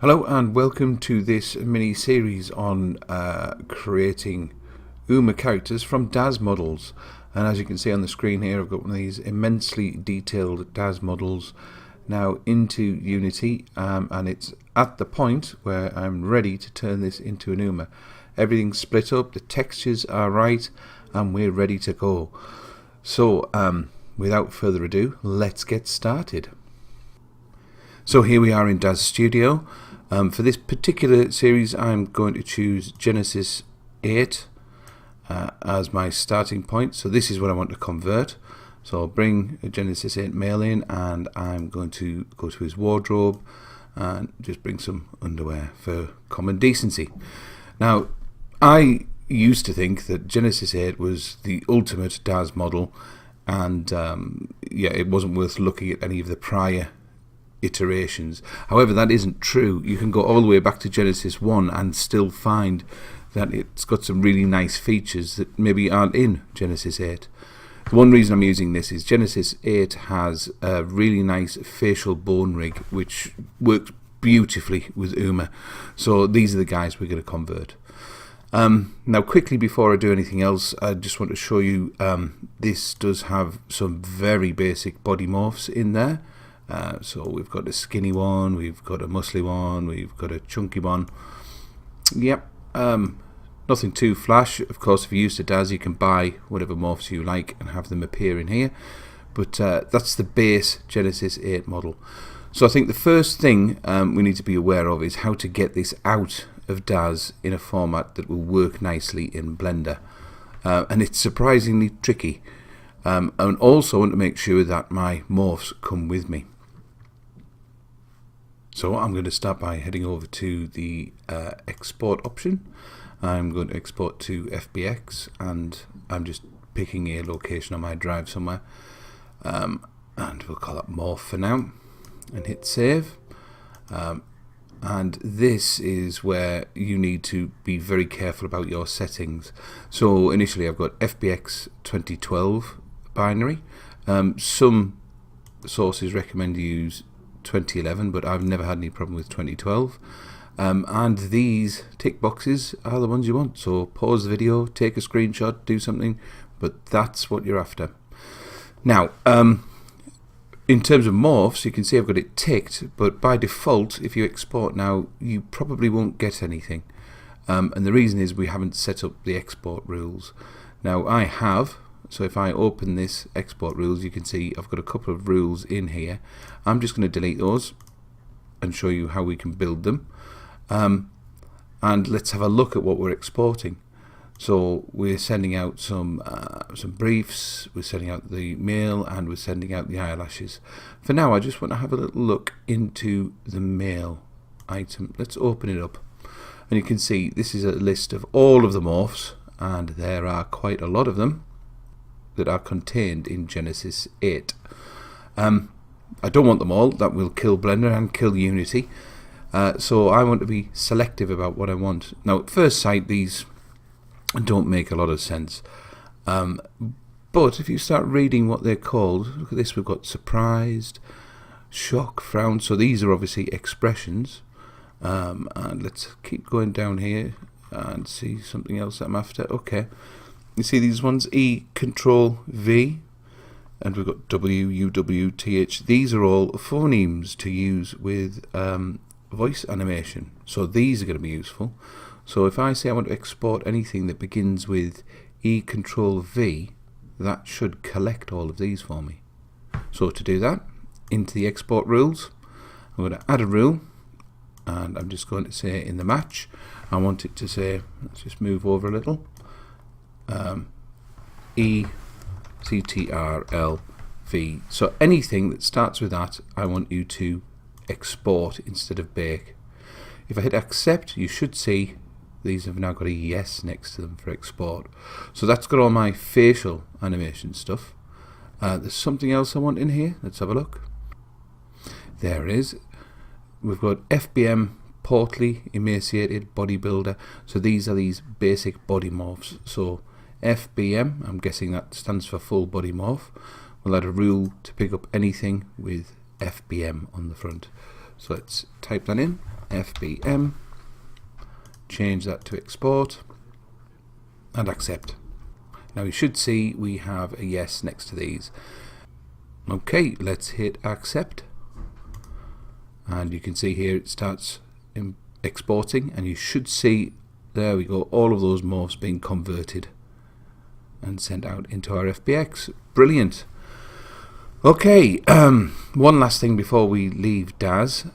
Hello and welcome to this mini series on creating UMA characters from DAZ models. And as you can see on the screen here, I've got one of these immensely detailed DAZ models now into Unity, and it's at the point where I'm ready to turn this into an UMA. Everything's split up, the textures are right, and we're ready to go. So without further ado, let's get started. So here we are in DAZ Studio. For this particular series, I'm going to choose Genesis 8 as my starting point. So this is what I want to convert. So I'll bring a Genesis 8 male in, and I'm going to go to his wardrobe and just bring some underwear for common decency. Now, I used to think that Genesis 8 was the ultimate DAZ model, and yeah, it wasn't worth looking at any of the prior iterations. However, that isn't true. You can go all the way back to Genesis 1 and still find that it's got some really nice features that maybe aren't in Genesis 8. The one reason I'm using this is Genesis 8 has a really nice facial bone rig which works beautifully with UMA. So these are the guys we're going to convert. Now quickly, before I do anything else, I just want to show you this does have some very basic body morphs in there. So we've got a skinny one, we've got a muscly one, we've got a chunky one. Yep, nothing too flash. Of course, if you use the DAZ, you can buy whatever morphs you like and have them appear in here. But that's the base Genesis 8 model. So I think the first thing we need to be aware of is how to get this out of DAZ in a format that will work nicely in Blender. And it's surprisingly tricky. And also want to make sure that my morphs come with me. So I'm going to start by heading over to the export option. I'm going to export to FBX, and I'm just picking a location on my drive somewhere, and we'll call it Morph for now, and hit save. And this is where you need to be very careful about your settings. So initially I've got FBX 2012 binary. Some sources recommend you use 2011, but I've never had any problem with 2012. And these tick boxes are the ones you want. So pause the video, take a screenshot, do something, but that's what you're after. Now, in terms of morphs, you can see I've got it ticked, but by default, if you export now, you probably won't get anything. And the reason is we haven't set up the export rules. Now I have. So if I open this export rules, you can see I've got a couple of rules in here. I'm just going to delete those and show you how we can build them. And let's have a look at what we're exporting. So we're sending out some briefs, we're sending out the mail, and we're sending out the eyelashes. For now, I just want to have a little look into the mail item. Let's open it up. And you can see this is a list of all of the morphs, and there are quite a lot of them that are contained in Genesis 8. I don't want them all. That will kill Blender and kill Unity. So I want to be selective about what I want. Now, at first sight, these don't make a lot of sense. But if you start reading what they're called, look at this. We've got surprised, shock, frown. So these are obviously expressions. And let's keep going down here and see something else that I'm after. Okay. You see these ones, E, Control, V, and we've got W, U, W, T, H. These are all phonemes to use with voice animation. So these are going to be useful. So if I say I want to export anything that begins with E, Control, V, that should collect all of these for me. So to do that, into the export rules, I'm going to add a rule, and I'm just going to say in the match, I want it to say, let's just move over a little, E, C, T, R, L, V. So anything that starts with that, I want you to export instead of bake. If I hit accept, you should see these have now got a yes next to them for export. So that's got all my facial animation stuff. There's something else I want in here. Let's have a look. There it is. We've got FBM, portly, emaciated, bodybuilder. So these are these basic body morphs. So FBM, I'm guessing that stands for full body morph. We'll add a rule to pick up anything with FBM on the front. So let's type that in, FBM, change that to export, and accept. Now you should see we have a yes next to these. Okay, let's hit accept, and you can see here it starts exporting, and you should see, there we go, all of those morphs being converted and sent out into our FBX. Brilliant. Okay, one last thing before we leave DAZ.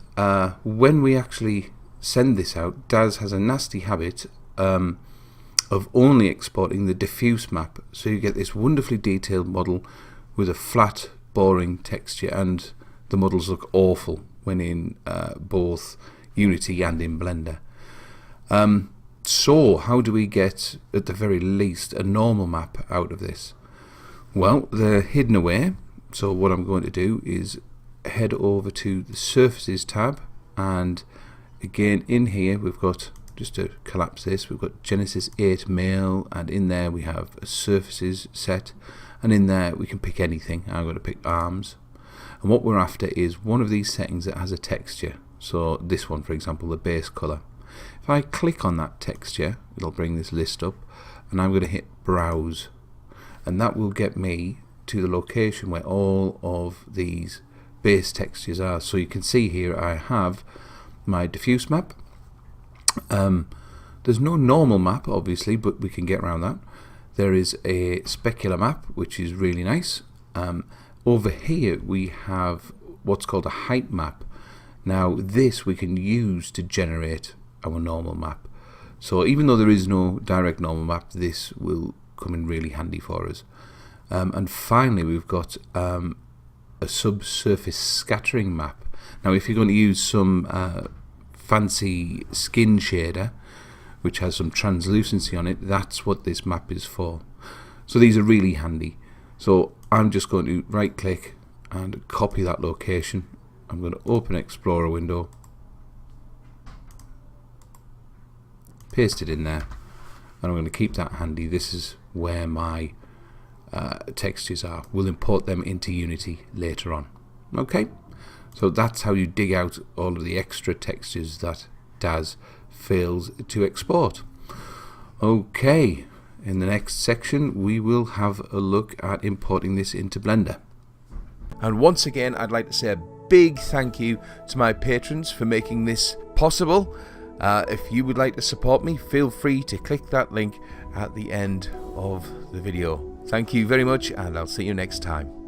When we actually send this out, DAZ has a nasty habit of only exporting the diffuse map, so you get this wonderfully detailed model with a flat, boring texture, and the models look awful when in both Unity and in Blender. So how do we get, at the very least, a normal map out of this? Well, they're hidden away. So what I'm going to do is head over to the Surfaces tab, and again in here we've got, just to collapse this, we've got Genesis 8 Male, and in there we have a Surfaces set, and in there we can pick anything. I'm going to pick arms, and what we're after is one of these settings that has a texture. So this one, for example, the base color. If I click on that texture, it'll bring this list up, and I'm going to hit browse, and that will get me to the location where all of these base textures are. So you can see here I have my diffuse map. There's no normal map obviously, but we can get around that. There is a specular map, which is really nice. Over here we have what's called a height map. Now this we can use to generate our normal map. So even though there is no direct normal map, this will come in really handy for us. And finally we've got a subsurface scattering map. Now if you're going to use some fancy skin shader which has some translucency on it, that's what this map is for. So these are really handy. So I'm just going to right click and copy that location. I'm going to open Explorer window, paste it in there, and I'm going to keep that handy. This is where my textures are. We'll import them into Unity later on. Okay, so that's how you dig out all of the extra textures that DAZ fails to export. Okay, in the next section we will have a look at importing this into Blender. And once again I'd like to say a big thank you to my patrons for making this possible. If you would like to support me, feel free to click that link at the end of the video. Thank you very much, and I'll see you next time.